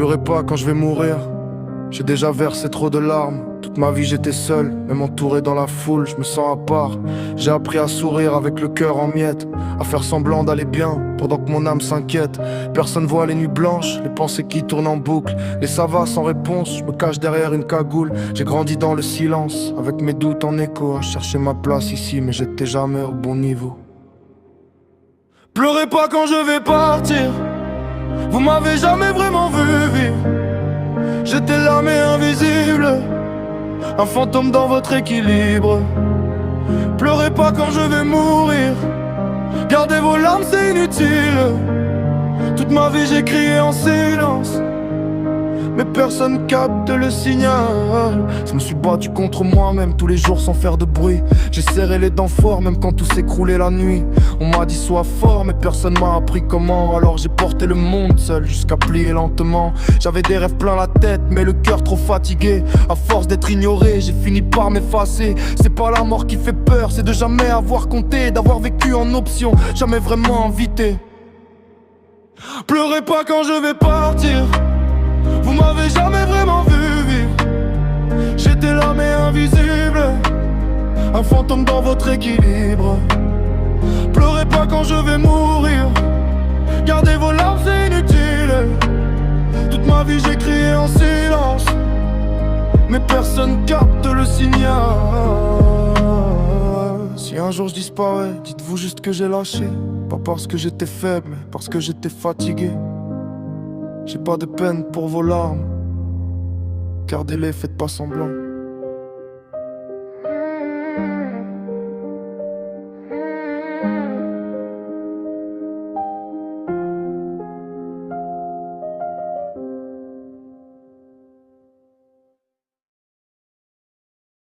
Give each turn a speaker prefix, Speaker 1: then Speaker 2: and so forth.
Speaker 1: Pleurez pas quand je vais mourir. J'ai déjà versé trop de larmes. Toute ma vie j'étais seul, même entouré dans la foule, je me sens à part. J'ai appris à sourire avec le cœur en miettes, à faire semblant d'aller bien, pendant que mon âme s'inquiète. Personne voit les nuits blanches, les pensées qui tournent en boucle. Les ça va sans réponse, je me cache derrière une cagoule. J'ai grandi dans le silence, avec mes doutes en écho, à chercher ma place ici, mais j'étais jamais au bon niveau. Pleurez pas quand je vais partir, vous m'avez jamais vraiment vu vivre. J'étais là mais invisible, un fantôme dans votre équilibre. Pleurez pas quand je vais mourir, gardez vos larmes c'est inutile. Toute ma vie j'ai crié en silence, mais personne capte le signal. Je me suis battu contre moi-même tous les jours sans faire de bruit. J'ai serré les dents fort même quand tout s'écroulait la nuit. On m'a dit sois fort mais personne m'a appris comment. Alors j'ai porté le monde seul jusqu'à plier lentement. J'avais des rêves plein la tête mais le cœur trop fatigué. À force d'être ignoré j'ai fini par m'effacer. C'est pas la mort qui fait peur, c'est de jamais avoir compté, d'avoir vécu en option, jamais vraiment invité. Pleurez pas quand je vais partir, vous m'avez jamais vraiment vu vivre. J'étais là mais invisible, un fantôme dans votre équilibre. Pleurez pas quand je vais mourir, gardez vos larmes c'est inutile. Toute ma vie j'ai crié en silence, mais personne capte le signal. Si un jour je disparais, dites-vous juste que j'ai lâché. Pas parce que j'étais faible, mais parce que j'étais fatigué. J'ai pas de peine pour vos larmes, gardez-les, faites pas semblant.